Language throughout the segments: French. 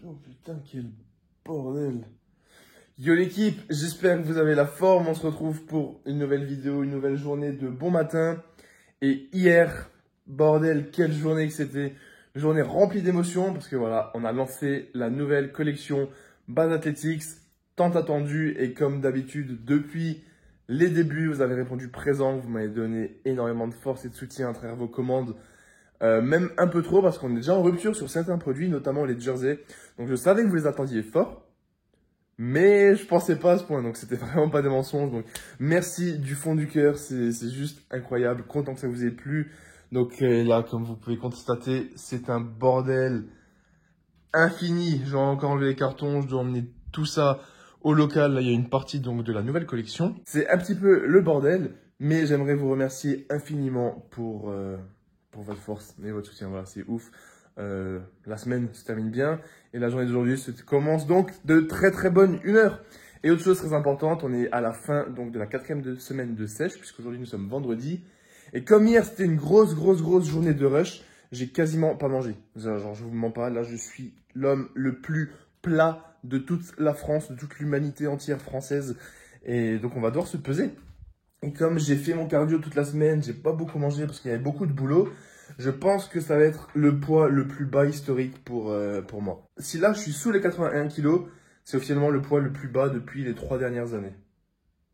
Oh putain, quel bordel. Yo l'équipe, j'espère que vous avez la forme. On se retrouve pour une nouvelle vidéo, une nouvelle journée de bon matin. Et hier, bordel, quelle journée que c'était. Une journée remplie d'émotions parce que voilà, on a lancé la nouvelle collection Base Athletics, tant attendue. Et comme d'habitude, depuis les débuts, vous avez répondu présent. Vous m'avez donné énormément de force et de soutien à travers vos commandes. Même un peu trop parce qu'on est déjà en rupture sur certains produits, notamment les jerseys. Donc je savais que vous les attendiez fort, mais je pensais pas à ce point. Donc c'était vraiment pas des mensonges. Donc merci du fond du cœur, c'est juste incroyable. Content que ça vous ait plu. Donc là, comme vous pouvez constater, c'est un bordel infini. Je dois encore enlever les cartons, je dois emmener tout ça au local. Là, il y a une partie donc de la nouvelle collection. C'est un petit peu le bordel, mais j'aimerais vous remercier infiniment pour votre force et votre soutien. Voilà, c'est ouf. La semaine se termine bien et la journée d'aujourd'hui se commence donc de très bonne humeur. Et autre chose très importante, on est à la fin donc de la 4e semaine de sèche puisqu'aujourd'hui nous sommes vendredi. Et comme hier c'était une grosse journée de rush, j'ai quasiment pas mangé. Genre je vous mens pas, là je suis l'homme le plus plat de toute la France, de toute l'humanité entière française. Et donc on va devoir se peser. Et comme j'ai fait mon cardio toute la semaine, j'ai pas beaucoup mangé parce qu'il y avait beaucoup de boulot. Je pense que ça va être le poids le plus bas historique pour moi. Si là, je suis sous les 81 kg, c'est officiellement le poids le plus bas depuis les 3 dernières années.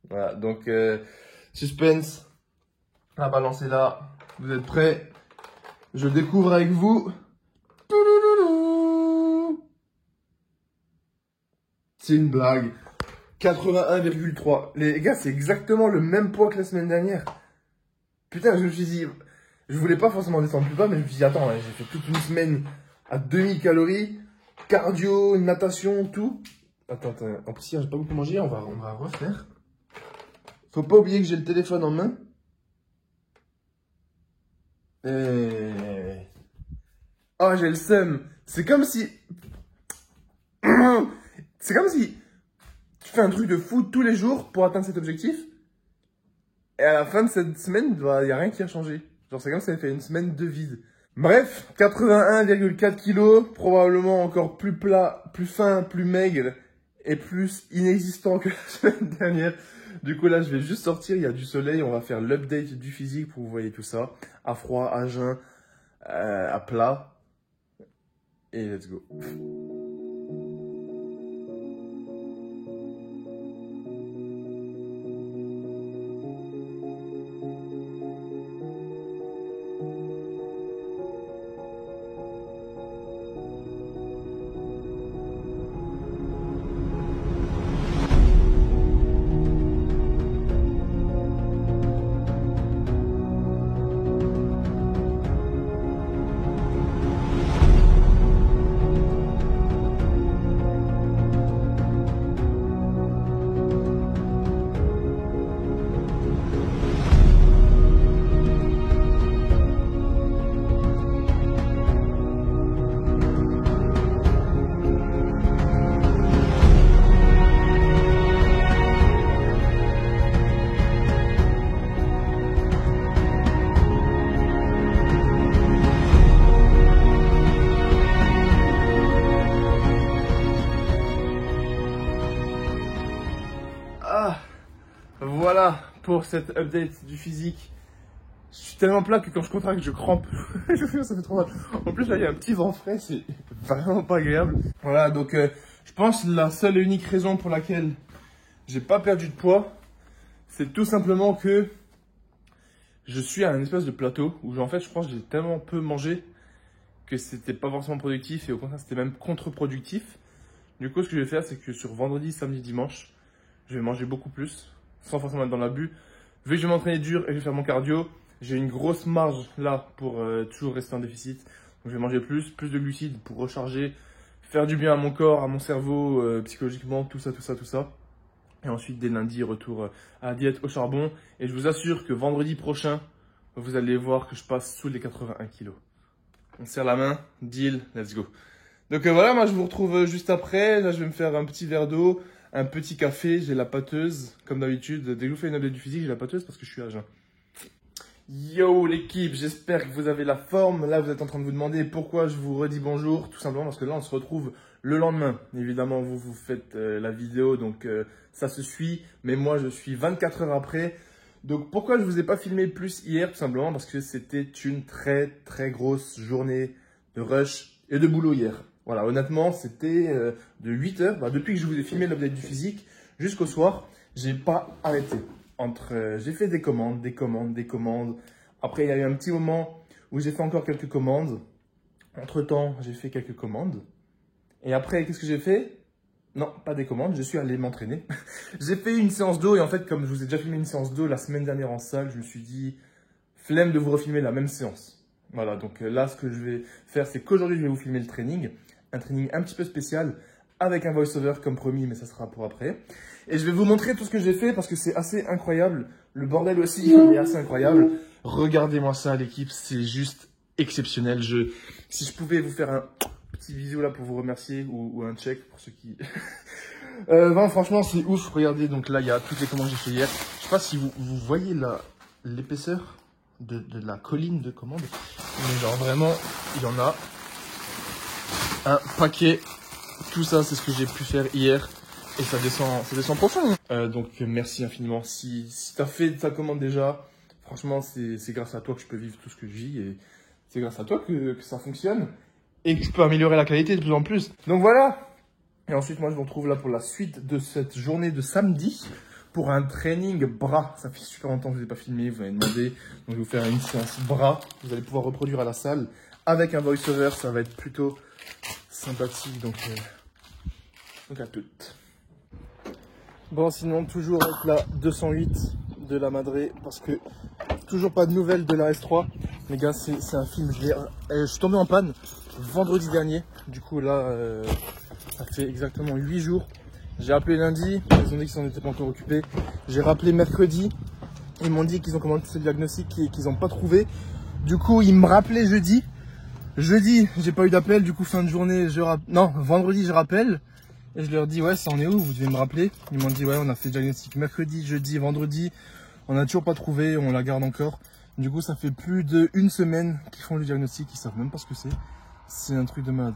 Voilà, donc suspense. La balance est là. Vous êtes prêts? Je découvre avec vous. C'est une blague. 81,3. Les gars, c'est exactement le même poids que la semaine dernière. Putain, je me suis dit... Je voulais pas forcément descendre plus bas, mais je me suis dit, attends, j'ai fait toute une semaine à 2000 calories, cardio, natation, tout. Attends, en plus, hier, j'ai pas beaucoup mangé, on va refaire. Faut pas oublier que j'ai le téléphone en main. Oh, j'ai le seum. C'est comme si... C'est comme si tu fais un truc de fou tous les jours pour atteindre cet objectif. Et à la fin de cette semaine, il n'y a rien qui a changé. Genre, c'est comme si ça avait fait une semaine de vide. Bref, 81,4 kg, probablement encore plus plat, plus fin, plus maigre et plus inexistant que la semaine dernière. Du coup, là, je vais juste sortir, il y a du soleil, on va faire l'update du physique pour que vous voyez tout ça. À froid, à jeun, à plat. Et let's go. Voilà pour cette update du physique. Je suis tellement plat que quand je contracte, je crampe. Ça fait trop mal. En plus, là, il y a un petit vent frais, c'est vraiment pas agréable. Voilà, donc je pense que la seule et unique raison pour laquelle j'ai pas perdu de poids, c'est tout simplement que je suis à un espèce de plateau où, en fait, je pense que j'ai tellement peu mangé que c'était pas forcément productif et au contraire, c'était même contre-productif. Du coup, ce que je vais faire, c'est que sur vendredi, samedi, dimanche, je vais manger beaucoup plus, sans forcément être dans l'abus. Vu que je vais m'entraîner dur et que je vais faire mon cardio, j'ai une grosse marge là pour toujours rester en déficit. Donc je vais manger plus de glucides pour recharger, faire du bien à mon corps, à mon cerveau, psychologiquement, tout ça. Et ensuite, dès lundi, retour à la diète au charbon. Et je vous assure que vendredi prochain, vous allez voir que je passe sous les 81 kilos. On serre la main, deal, let's go. Donc voilà, moi je vous retrouve juste après. Là, je vais me faire un petit verre d'eau, un petit café. J'ai la pâteuse, comme d'habitude. Dès que je vous fais une update du physique, j'ai la pâteuse parce que je suis à jeun. Yo l'équipe, j'espère que vous avez la forme. Là, vous êtes en train de vous demander pourquoi je vous redis bonjour. Tout simplement parce que là, on se retrouve le lendemain. Évidemment, vous faites la vidéo, donc ça se suit. Mais moi, je suis 24 heures après. Donc pourquoi je vous ai pas filmé plus hier? Tout simplement parce que c'était une très grosse journée de rush et de boulot hier. Voilà, honnêtement, c'était de 8 heures. Depuis que je vous ai filmé l'update du physique jusqu'au soir, j'ai pas arrêté. J'ai fait des commandes. Après, il y a eu un petit moment où j'ai fait encore quelques commandes. Entre-temps, j'ai fait quelques commandes. Et après, qu'est-ce que j'ai fait? Non, pas des commandes, je suis allé m'entraîner. J'ai fait une séance d'eau et en fait, comme je vous ai déjà filmé une séance d'eau la semaine dernière en salle, je me suis dit, flemme de vous refilmer la même séance. Voilà, donc là, ce que je vais faire, c'est qu'aujourd'hui, je vais vous filmer le training. Un training un petit peu spécial avec un voice-over comme promis, mais ça sera pour après. Et je vais vous montrer tout ce que j'ai fait parce que c'est assez incroyable. Le bordel aussi est assez incroyable. Regardez-moi ça, l'équipe, c'est juste exceptionnel. Si je pouvais vous faire un petit bisou là pour vous remercier ou un check pour ceux qui... franchement, c'est ouf. Regardez, donc là, il y a toutes les commandes que j'ai fait hier. Je sais pas si vous voyez l'épaisseur de la colline de commandes. Mais genre vraiment, il y en a un paquet. Tout ça, c'est ce que j'ai pu faire hier. Et ça descend profond. Donc, merci infiniment. Si tu as fait ta commande déjà, franchement, c'est grâce à toi que je peux vivre tout ce que je vis. Et c'est grâce à toi que ça fonctionne. Et que je peux améliorer la qualité de plus en plus. Donc voilà. Et ensuite, moi, je vous retrouve là pour la suite de cette journée de samedi. Pour un training bras. Ça fait super longtemps que je ne vous ai pas filmé. Vous m'avez demandé. Donc, je vais vous faire une séance bras. Vous allez pouvoir reproduire à la salle. Avec un voice-over, ça va être plutôt sympathique. Donc à toutes. Bon, sinon, toujours avec la 208 de la Madré, parce que toujours pas de nouvelles de la S3. Les gars, c'est un film, je suis tombé en panne vendredi dernier. Du coup, là, ça fait exactement 8 jours. J'ai appelé lundi, ils ont dit qu'ils s'en étaient pas encore occupés. J'ai rappelé mercredi, ils m'ont dit qu'ils ont commandé ce diagnostic et qu'ils n'ont pas trouvé. Du coup, ils me rappelaient jeudi. Jeudi, j'ai pas eu d'appel, du coup, fin de journée, vendredi, je rappelle. Et je leur dis, ouais, ça en est où? Vous devez me rappeler. Ils m'ont dit, ouais, on a fait le diagnostic mercredi, jeudi, vendredi. On n'a toujours pas trouvé, on la garde encore. Du coup, ça fait plus d'1 semaine qu'ils font le diagnostic. Ils savent même pas ce que c'est. C'est un truc de malade.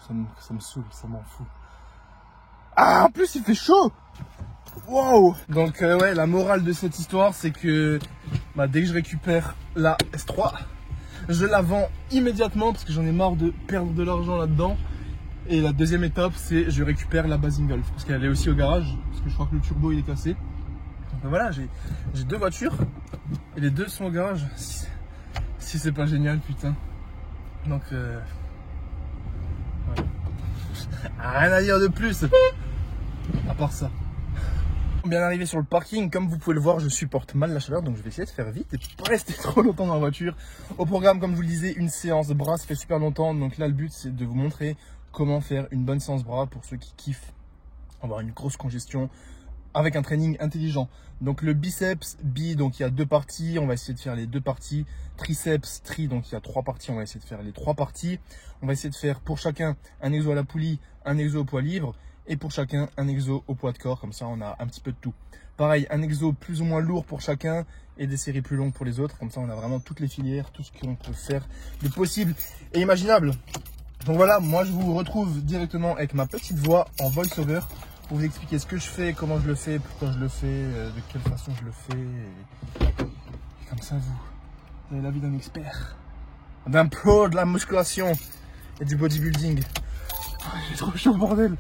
Ça me saoule, ça m'en fout. Ah, en plus, il fait chaud! Wow! Donc, ouais, la morale de cette histoire, c'est que dès que je récupère la S3, je la vends immédiatement parce que j'en ai marre de perdre de l'argent là-dedans. Et la deuxième étape, c'est je récupère la Basing Golf parce qu'elle est aussi au garage, parce que je crois que le turbo il est cassé. Donc voilà, j'ai 2 voitures et les 2 sont au garage. Si c'est pas génial, putain. Donc rien à dire de plus à part ça. Bien arrivé sur le parking, comme vous pouvez le voir, je supporte mal la chaleur, donc je vais essayer de faire vite et pas rester trop longtemps dans la voiture. Au programme, comme je vous le disais, une séance bras, ça fait super longtemps, donc là le but c'est de vous montrer comment faire une bonne séance bras pour ceux qui kiffent avoir une grosse congestion avec un training intelligent. Donc le biceps, donc il y a 2 parties, on va essayer de faire les 2 parties. Triceps, donc il y a 3 parties, on va essayer de faire les 3 parties. On va essayer de faire pour chacun un exo à la poulie, un exo au poids libre. Et pour chacun, un exo au poids de corps, comme ça on a un petit peu de tout. Pareil, un exo plus ou moins lourd pour chacun et des séries plus longues pour les autres. Comme ça on a vraiment toutes les filières, tout ce qu'on peut faire de possible et imaginable. Donc voilà, moi je vous retrouve directement avec ma petite voix en voice-over pour vous expliquer ce que je fais, comment je le fais, pourquoi je le fais, de quelle façon je le fais. Et comme ça vous avez la vie d'un expert, d'un pro de la musculation et du bodybuilding. J'ai trop chaud, bordel.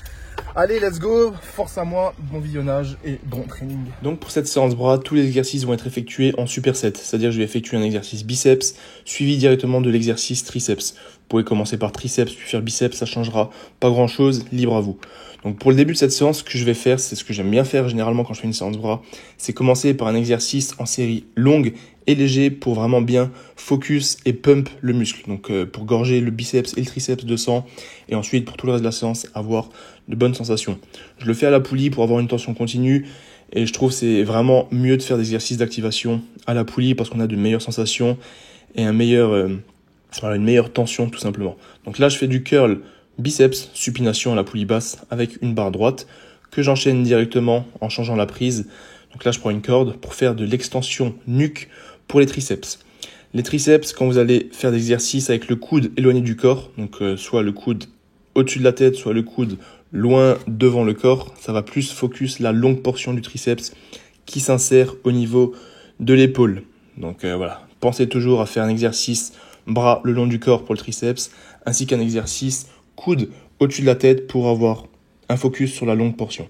Allez, let's go, force à moi, bon visionnage et bon training. Donc pour cette séance bras, tous les exercices vont être effectués en superset, c'est-à-dire que je vais effectuer un exercice biceps suivi directement de l'exercice triceps. Vous pouvez commencer par triceps puis faire biceps, ça changera pas grand-chose, libre à vous. Donc pour le début de cette séance, ce que je vais faire, c'est ce que j'aime bien faire généralement quand je fais une séance bras, c'est commencer par un exercice en série longue et léger pour vraiment bien focus et pump le muscle. Donc pour gorger le biceps et le triceps de sang et ensuite pour tout le reste de la séance avoir de bonnes sensations. Je le fais à la poulie pour avoir une tension continue et je trouve que c'est vraiment mieux de faire des exercices d'activation à la poulie parce qu'on a de meilleures sensations et une meilleure tension tout simplement. Donc là je fais du curl biceps, supination à la poulie basse avec une barre droite que j'enchaîne directement en changeant la prise. Donc là je prends une corde pour faire de l'extension nuque pour les triceps. Les triceps, quand vous allez faire des exercices avec le coude éloigné du corps, donc soit le coude au-dessus de la tête, soit le coude loin devant le corps, ça va plus focus la longue portion du triceps qui s'insère au niveau de l'épaule. Donc voilà, pensez toujours à faire un exercice bras le long du corps pour le triceps, ainsi qu'un exercice coude au-dessus de la tête pour avoir un focus sur la longue portion.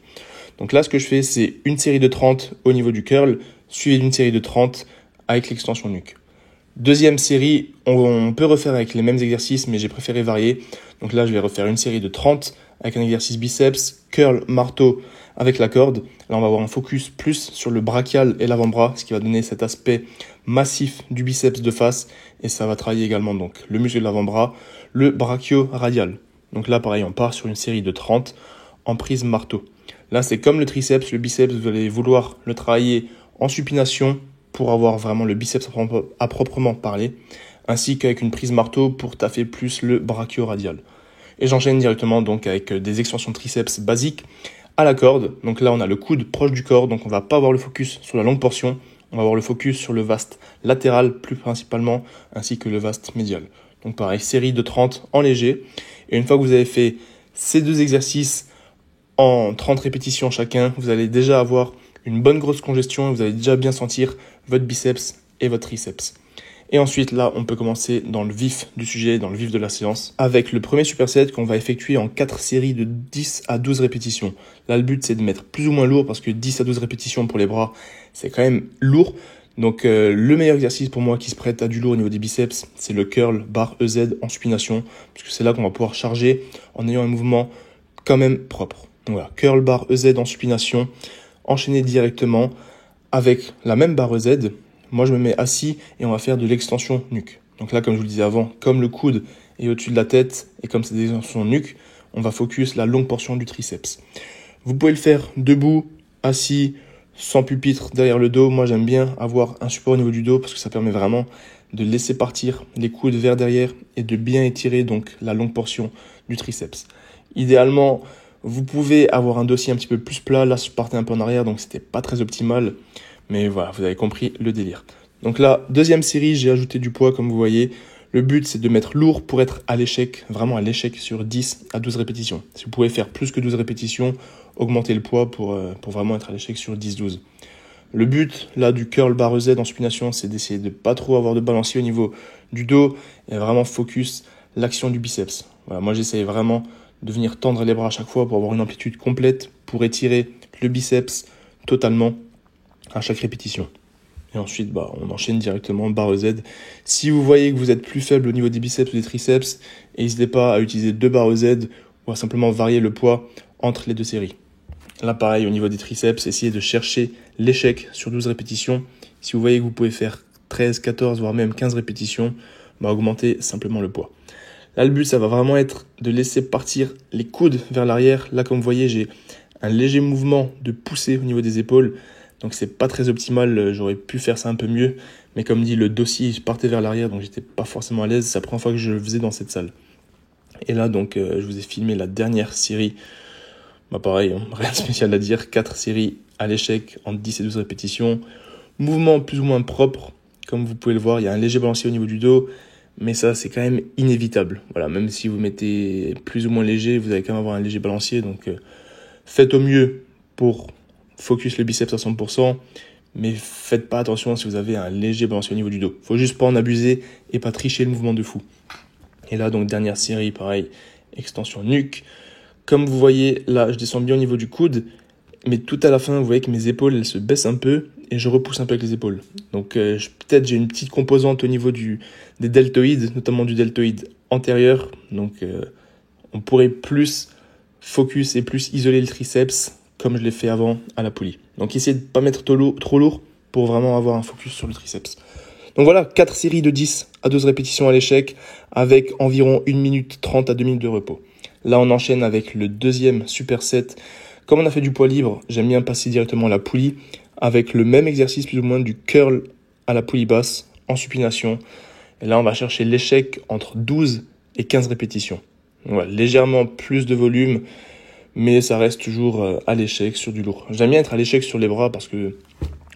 Donc là, ce que je fais, c'est une série de 30 au niveau du curl, suivi d'une série de 30 avec l'extension nuque. Deuxième série, on peut refaire avec les mêmes exercices, mais j'ai préféré varier. Donc là, je vais refaire une série de 30 avec un exercice biceps, curl, marteau avec la corde. Là, on va avoir un focus plus sur le brachial et l'avant-bras, ce qui va donner cet aspect massif du biceps de face. Et ça va travailler également donc le muscle de l'avant-bras, le brachio-radial. Donc là, pareil, on part sur une série de 30 en prise marteau. Là, c'est comme le triceps. Le biceps, vous allez vouloir le travailler en supination pour avoir vraiment le biceps à proprement parler, ainsi qu'avec une prise marteau pour taffer plus le brachio-radial. Et j'enchaîne directement donc avec des extensions triceps basiques à la corde. Donc là, on a le coude proche du corps, donc on va pas avoir le focus sur la longue portion, on va avoir le focus sur le vaste latéral plus principalement, ainsi que le vaste médial. Donc pareil, série de 30 en léger. Et une fois que vous avez fait ces deux exercices en 30 répétitions chacun, vous allez déjà avoir une bonne grosse congestion et vous allez déjà bien sentir votre biceps et votre triceps. Et ensuite, là, on peut commencer dans le vif du sujet, dans le vif de la séance, avec le premier superset qu'on va effectuer en 4 séries de 10 à 12 répétitions. Là, le but, c'est de mettre plus ou moins lourd parce que 10 à 12 répétitions pour les bras, c'est quand même lourd. Donc, le meilleur exercice pour moi qui se prête à du lourd au niveau des biceps, c'est le curl barre EZ en supination, puisque c'est là qu'on va pouvoir charger en ayant un mouvement quand même propre. Donc voilà, curl barre EZ en supination, enchaîner directement avec la même barre EZ. Moi, je me mets assis et on va faire de l'extension nuque. Donc là, comme je vous le disais avant, comme le coude est au-dessus de la tête et comme c'est des extensions nuque, on va focus la longue portion du triceps. Vous pouvez le faire debout, assis, sans pupitre derrière le dos. Moi, j'aime bien avoir un support au niveau du dos parce que ça permet vraiment de laisser partir les coudes vers derrière et de bien étirer donc la longue portion du triceps. Idéalement, vous pouvez avoir un dossier un petit peu plus plat. Là, je partais un peu en arrière, donc c'était pas très optimal. Mais voilà, vous avez compris le délire. Donc là, deuxième série, j'ai ajouté du poids comme vous voyez. Le but, c'est de mettre lourd pour être à l'échec, vraiment à l'échec sur 10 à 12 répétitions. Si vous pouvez faire plus que 12 répétitions, augmentez le poids pour vraiment être à l'échec sur 10-12. Le but, là, du curl barre Z en supination, c'est d'essayer de pas trop avoir de balancier au niveau du dos et vraiment focus l'action du biceps. Voilà, moi, j'essaye vraiment de venir tendre les bras à chaque fois pour avoir une amplitude complète, pour étirer le biceps totalement à chaque répétition. Et ensuite, on enchaîne directement barre Z. Si vous voyez que vous êtes plus faible au niveau des biceps ou des triceps, n'hésitez pas à utiliser 2 barres Z ou à simplement varier le poids entre les deux séries. Là, pareil, au niveau des triceps, essayez de chercher l'échec sur 12 répétitions. Si vous voyez que vous pouvez faire 13, 14, voire même 15 répétitions, augmentez simplement le poids. Là, le but, ça va vraiment être de laisser partir les coudes vers l'arrière. Là, comme vous voyez, j'ai un léger mouvement de poussée au niveau des épaules. Donc c'est pas très optimal, j'aurais pu faire ça un peu mieux. Mais comme dit, le dossier partait vers l'arrière, donc j'étais pas forcément à l'aise. C'est la première fois que je le faisais dans cette salle. Et là, donc, je vous ai filmé la dernière série. Pareil, rien de spécial à dire. 4 séries à l'échec en 10 et 12 répétitions. Mouvement plus ou moins propre. Comme vous pouvez le voir, il y a un léger balancier au niveau du dos. Mais ça, c'est quand même inévitable. Voilà, même si vous mettez plus ou moins léger, vous allez quand même avoir un léger balancier. Donc, faites au mieux pour focus le biceps à 100%, mais faites pas attention si vous avez un léger balancier au niveau du dos. Faut juste pas en abuser et pas tricher le mouvement de fou. Et là, donc, dernière série, pareil, extension nuque. Comme vous voyez, là, je descends bien au niveau du coude, mais tout à la fin, vous voyez que mes épaules, elles se baissent un peu et je repousse un peu avec les épaules. Donc, peut-être j'ai une petite composante au niveau des deltoïdes, notamment du deltoïde antérieur. Donc, on pourrait plus focus et plus isoler le triceps comme je l'ai fait avant à la poulie. Donc essayez de ne pas mettre trop lourd pour vraiment avoir un focus sur le triceps. Donc voilà, 4 séries de 10 à 12 répétitions à l'échec avec environ 1 minute 30 à 2 minutes de repos. Là, on enchaîne avec le deuxième superset. Comme on a fait du poids libre, j'aime bien passer directement à la poulie avec le même exercice plus ou moins du curl à la poulie basse en supination. Et là, on va chercher l'échec entre 12 et 15 répétitions. Donc voilà, légèrement plus de volume, mais ça reste toujours à l'échec sur du lourd. J'aime bien être à l'échec sur les bras parce que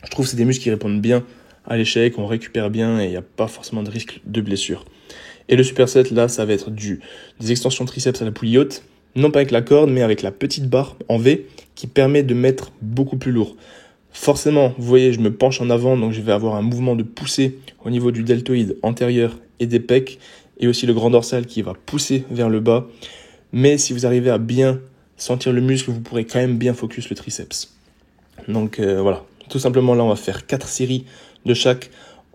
je trouve que c'est des muscles qui répondent bien à l'échec, on récupère bien et il n'y a pas forcément de risque de blessure. Et le superset, là, ça va être des extensions triceps à la poulie haute, non pas avec la corde, mais avec la petite barre en V qui permet de mettre beaucoup plus lourd. Forcément, vous voyez, je me penche en avant, donc je vais avoir un mouvement de poussée au niveau du deltoïde antérieur et des pecs, et aussi le grand dorsal qui va pousser vers le bas. Mais si vous arrivez à bien sentir le muscle, vous pourrez quand même bien focus le triceps. Donc voilà, tout simplement là, on va faire 4 séries de chaque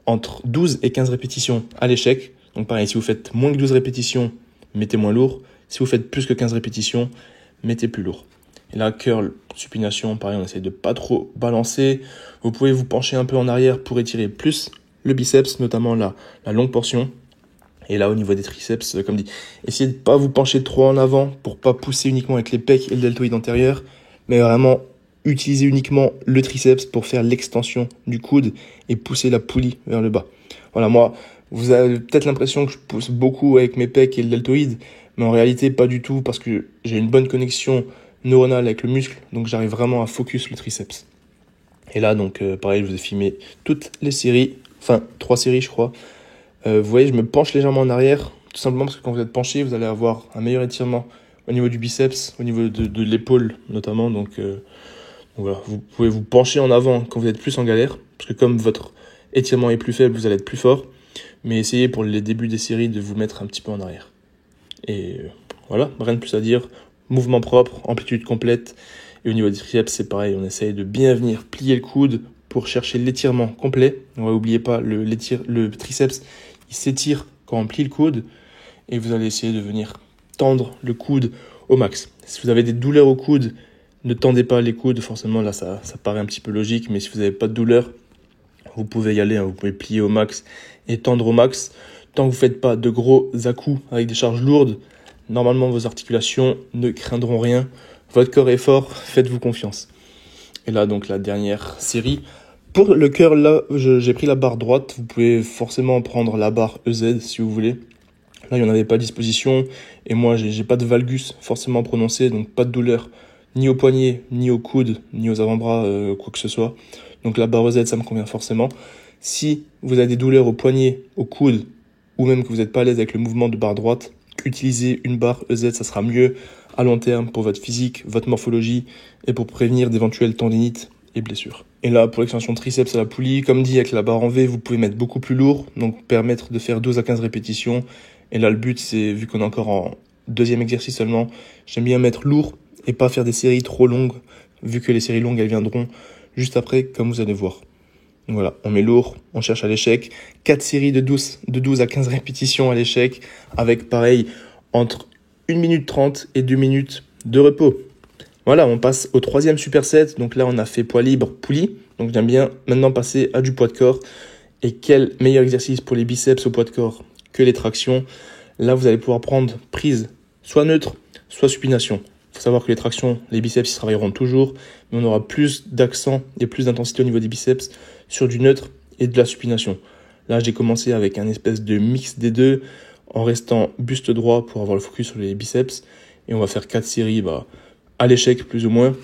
entre 12 et 15 répétitions à l'échec. Donc pareil, si vous faites moins que 12 répétitions, mettez moins lourd. Si vous faites plus que 15 répétitions, mettez plus lourd. Et là, curl, supination, pareil, on essaie de pas trop balancer. Vous pouvez vous pencher un peu en arrière pour étirer plus le biceps, notamment la longue portion. Et là, au niveau des triceps, comme dit, essayez de pas vous pencher trop en avant pour pas pousser uniquement avec les pecs et le deltoïde antérieur, mais vraiment utiliser uniquement le triceps pour faire l'extension du coude et pousser la poulie vers le bas. Voilà, moi, vous avez peut-être l'impression que je pousse beaucoup avec mes pecs et le deltoïde, mais en réalité, pas du tout, parce que j'ai une bonne connexion neuronale avec le muscle, donc j'arrive vraiment à focus le triceps. Et là, donc, pareil, je vous ai filmé toutes les séries, enfin, 3 séries, je crois. Vous voyez, je me penche légèrement en arrière, tout simplement parce que quand vous êtes penché, vous allez avoir un meilleur étirement au niveau du biceps, au niveau de l'épaule notamment. Donc voilà, vous pouvez vous pencher en avant quand vous êtes plus en galère, parce que comme votre étirement est plus faible, vous allez être plus fort. Mais essayez pour les débuts des séries de vous mettre un petit peu en arrière. Et voilà, rien de plus à dire. Mouvement propre, amplitude complète. Et au niveau des triceps, c'est pareil, on essaye de bien venir plier le coude pour chercher l'étirement complet. N'oubliez pas, le triceps, il s'étire quand on plie le coude. Et vous allez essayer de venir tendre le coude au max. Si vous avez des douleurs au coude, ne tendez pas les coudes. Forcément, là, ça paraît un petit peu logique. Mais si vous n'avez pas de douleur, vous pouvez y aller. Vous pouvez plier au max et tendre au max. Tant que vous ne faites pas de gros à-coups avec des charges lourdes, normalement, vos articulations ne craindront rien. Votre corps est fort, faites-vous confiance. Et là, donc, la dernière série. Pour le curl, là, j'ai pris la barre droite. Vous pouvez forcément prendre la barre EZ si vous voulez. Là, il n'y en avait pas à disposition. Et moi, j'ai pas de valgus forcément prononcé, donc pas de douleur ni au poignet, ni au coude, ni aux avant-bras, quoi que ce soit. Donc la barre EZ, ça me convient forcément. Si vous avez des douleurs au poignet, au coude, ou même que vous n'êtes pas à l'aise avec le mouvement de barre droite, utilisez une barre EZ, ça sera mieux à long terme pour votre physique, votre morphologie et pour prévenir d'éventuelles tendinites et blessures. Et là, pour l'extension triceps à la poulie, comme dit, avec la barre en V, vous pouvez mettre beaucoup plus lourd, donc permettre de faire 12 à 15 répétitions. Et là, le but, c'est, vu qu'on est encore en deuxième exercice seulement, j'aime bien mettre lourd et pas faire des séries trop longues, vu que les séries longues, elles viendront juste après, comme vous allez voir. Donc voilà, on met lourd, on cherche à l'échec. 4 séries de 12 à 15 répétitions à l'échec, avec pareil, entre 1 minute 30 et 2 minutes de repos. Voilà, on passe au 3e superset. Donc là, on a fait poids libre, poulie. Donc j'aime bien maintenant passer à du poids de corps. Et quel meilleur exercice pour les biceps au poids de corps que les tractions. Là, vous allez pouvoir prendre prise soit neutre, soit supination. Il faut savoir que les tractions, les biceps, ils travailleront toujours, mais on aura plus d'accent et plus d'intensité au niveau des biceps sur du neutre et de la supination. Là, j'ai commencé avec un espèce de mix des deux, en restant buste droit pour avoir le focus sur les biceps. Et on va faire 4 séries à l'échec plus ou moins.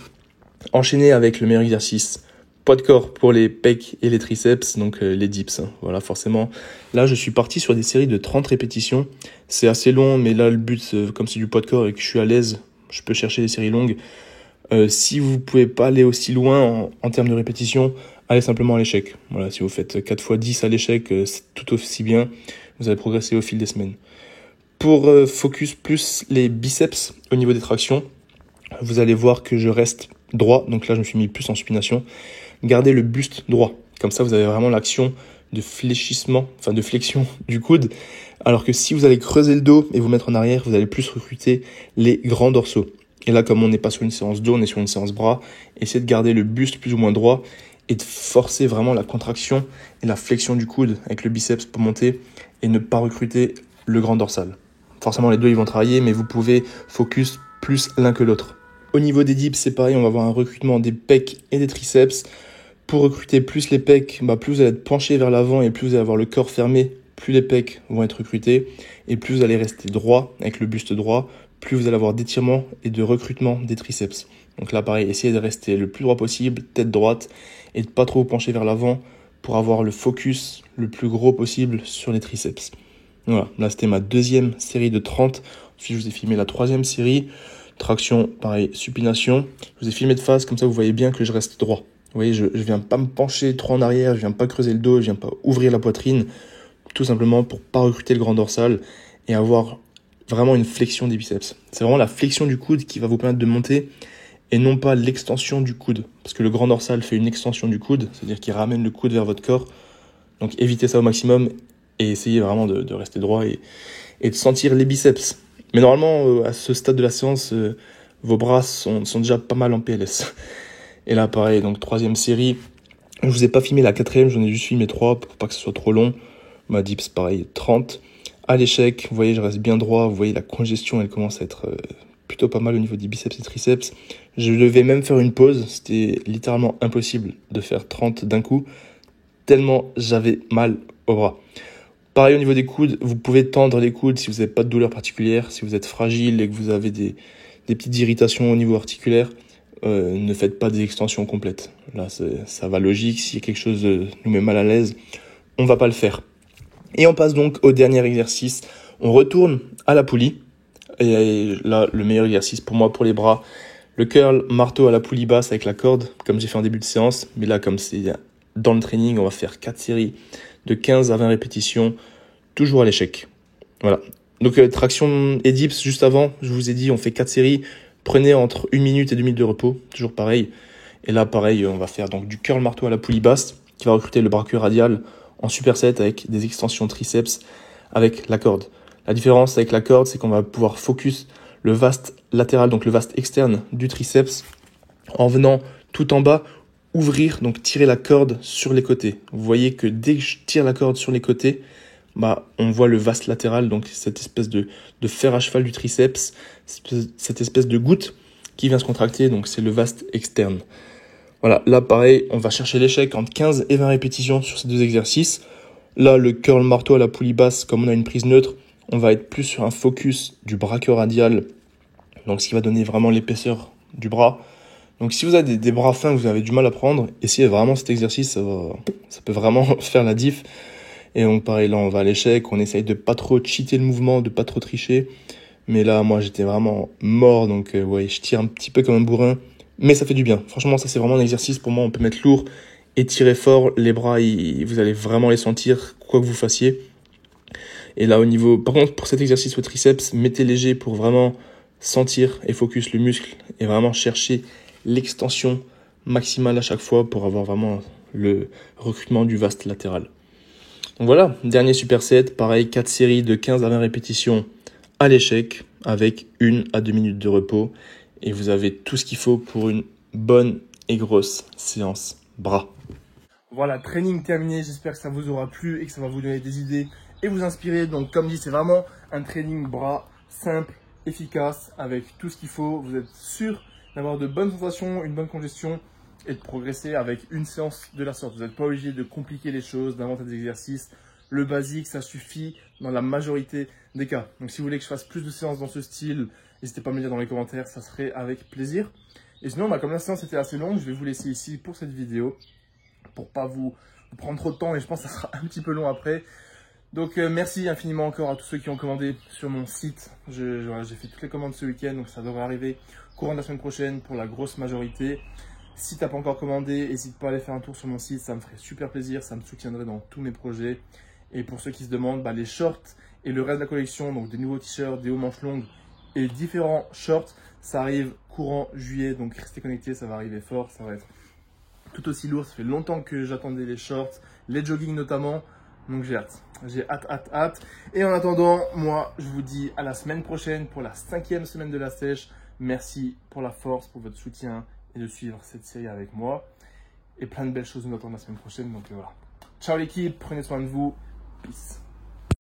Enchaîner avec le meilleur exercice, poids de corps pour les pecs et les triceps, donc les dips. Voilà, forcément. Là, je suis parti sur des séries de 30 répétitions. C'est assez long, mais là, le but, comme c'est du poids de corps et que je suis à l'aise, je peux chercher des séries longues. Si vous pouvez pas aller aussi loin en termes de répétition, allez simplement à l'échec. Voilà, si vous faites 4 x 10 à l'échec, c'est tout aussi bien. Vous allez progresser au fil des semaines. Pour focus plus les biceps au niveau des tractions, vous allez voir que je reste droit. Donc là, je me suis mis plus en supination. Gardez le buste droit. Comme ça, vous avez vraiment l'action de fléchissement, enfin de flexion du coude. Alors que si vous allez creuser le dos et vous mettre en arrière, vous allez plus recruter les grands dorsaux. Et là, comme on n'est pas sur une séance dos, on est sur une séance bras, essayez de garder le buste plus ou moins droit et de forcer vraiment la contraction et la flexion du coude avec le biceps pour monter et ne pas recruter le grand dorsal. Forcément, les deux, ils vont travailler, mais vous pouvez focus plus l'un que l'autre. Au niveau des dips, c'est pareil, on va avoir un recrutement des pecs et des triceps. Pour recruter plus les pecs, plus vous allez être penché vers l'avant et plus vous allez avoir le corps fermé, plus les pecs vont être recrutés et plus vous allez rester droit avec le buste droit, plus vous allez avoir d'étirement et de recrutement des triceps. Donc là, pareil, essayez de rester le plus droit possible, tête droite et de pas trop vous pencher vers l'avant pour avoir le focus le plus gros possible sur les triceps. Voilà, là c'était ma deuxième série de 30. Ensuite je vous ai filmé la troisième série. Traction, pareil, supination. Je vous ai filmé de face, comme ça vous voyez bien que je reste droit. Vous voyez, je viens pas me pencher trop en arrière, je viens pas creuser le dos, je viens pas ouvrir la poitrine. Tout simplement pour pas recruter le grand dorsal et avoir vraiment une flexion des biceps. C'est vraiment la flexion du coude qui va vous permettre de monter et non pas l'extension du coude. Parce que le grand dorsal fait une extension du coude, c'est-à-dire qu'il ramène le coude vers votre corps. Donc évitez ça au maximum et essayez vraiment de rester droit et de sentir les biceps. Mais normalement, à ce stade de la séance, vos bras sont déjà pas mal en PLS. Et là, pareil, donc troisième série. Je vous ai pas filmé la quatrième, j'en ai juste filmé 3 pour pas que ce soit trop long. Ma dips, pareil, 30. À l'échec, vous voyez, je reste bien droit. Vous voyez, la congestion, elle commence à être plutôt pas mal au niveau des biceps et triceps. Je devais même faire une pause. C'était littéralement impossible de faire 30 d'un coup, tellement j'avais mal au bras. Pareil au niveau des coudes, vous pouvez tendre les coudes si vous n'avez pas de douleur particulière. Si vous êtes fragile et que vous avez des petites irritations au niveau articulaire, ne faites pas des extensions complètes. Là, ça va logique. Si quelque chose nous met mal à l'aise, on va pas le faire. Et on passe donc au dernier exercice. On retourne à la poulie. Et là, le meilleur exercice pour moi, pour les bras, le curl marteau à la poulie basse avec la corde, comme j'ai fait en début de séance. Mais là, comme c'est dans le training, on va faire 4 séries de 15 à 20 répétitions, toujours à l'échec. Voilà. Donc, traction et dips, juste avant, je vous ai dit, on fait 4 séries. Prenez entre 1 minute et 2 minutes de repos, toujours pareil. Et là, pareil, on va faire donc du curl marteau à la poulie basse, qui va recruter le brachiot radial en superset avec des extensions triceps avec la corde. La différence avec la corde, c'est qu'on va pouvoir focus le vaste latéral, donc le vaste externe du triceps, en venant tout en bas, ouvrir, donc tirer la corde sur les côtés. Vous voyez que dès que je tire la corde sur les côtés, on voit le vaste latéral, donc cette espèce de fer à cheval du triceps, cette espèce de goutte qui vient se contracter, donc c'est le vaste externe. Voilà, là pareil, on va chercher l'échec entre 15 et 20 répétitions sur ces deux exercices. Là, le curl marteau à la poulie basse, comme on a une prise neutre, on va être plus sur un focus du brachiot radial, donc ce qui va donner vraiment l'épaisseur du bras. Donc si vous avez des bras fins que vous avez du mal à prendre, essayez vraiment cet exercice, ça peut vraiment faire la diff. Et donc pareil, là on va à l'échec, on essaye de pas trop cheater le mouvement, de pas trop tricher. Mais là, moi j'étais vraiment mort, donc ouais, je tire un petit peu comme un bourrin. Mais ça fait du bien. Franchement, ça c'est vraiment un exercice pour moi. On peut mettre lourd et tirer fort. Les bras, vous allez vraiment les sentir, quoi que vous fassiez. Et là, au niveau... Par contre, pour cet exercice au triceps, mettez léger pour vraiment sentir et focus le muscle. Et vraiment chercher l'extension maximale à chaque fois pour avoir vraiment le recrutement du vaste latéral. Donc voilà, dernier superset. Pareil, 4 séries de 15 à 20 répétitions à l'échec avec 1 à 2 minutes de repos. Et vous avez tout ce qu'il faut pour une bonne et grosse séance bras. Voilà, training terminé. J'espère que ça vous aura plu et que ça va vous donner des idées et vous inspirer. Donc comme dit, c'est vraiment un training bras simple, efficace, avec tout ce qu'il faut. Vous êtes sûr d'avoir de bonnes sensations, une bonne congestion et de progresser avec une séance de la sorte. Vous n'êtes pas obligé de compliquer les choses, d'inventer des exercices. Le basique, ça suffit dans la majorité des cas. Donc si vous voulez que je fasse plus de séances dans ce style, n'hésitez pas à me le dire dans les commentaires, ça serait avec plaisir. Et sinon, comme la séance était assez longue, je vais vous laisser ici pour cette vidéo, pour pas vous prendre trop de temps, et je pense que ça sera un petit peu long après. Donc merci infiniment encore à tous ceux qui ont commandé sur mon site. J'ai fait toutes les commandes ce week-end, donc ça devrait arriver courant de la semaine prochaine pour la grosse majorité. Si tu n'as pas encore commandé, n'hésite pas à aller faire un tour sur mon site, ça me ferait super plaisir, ça me soutiendrait dans tous mes projets. Et pour ceux qui se demandent, les shorts et le reste de la collection, donc des nouveaux t-shirts, des hauts manches longues et différents shorts, ça arrive courant juillet, donc restez connectés, ça va arriver fort, ça va être tout aussi lourd. Ça fait longtemps que j'attendais les shorts, les jogging notamment, donc j'ai hâte. Et en attendant, moi je vous dis à la semaine prochaine pour la 5e semaine de la sèche. Merci pour la force, pour votre soutien et de suivre cette série avec moi. Et plein de belles choses nous attendent la semaine prochaine, donc voilà. Ciao l'équipe, prenez soin de vous, peace.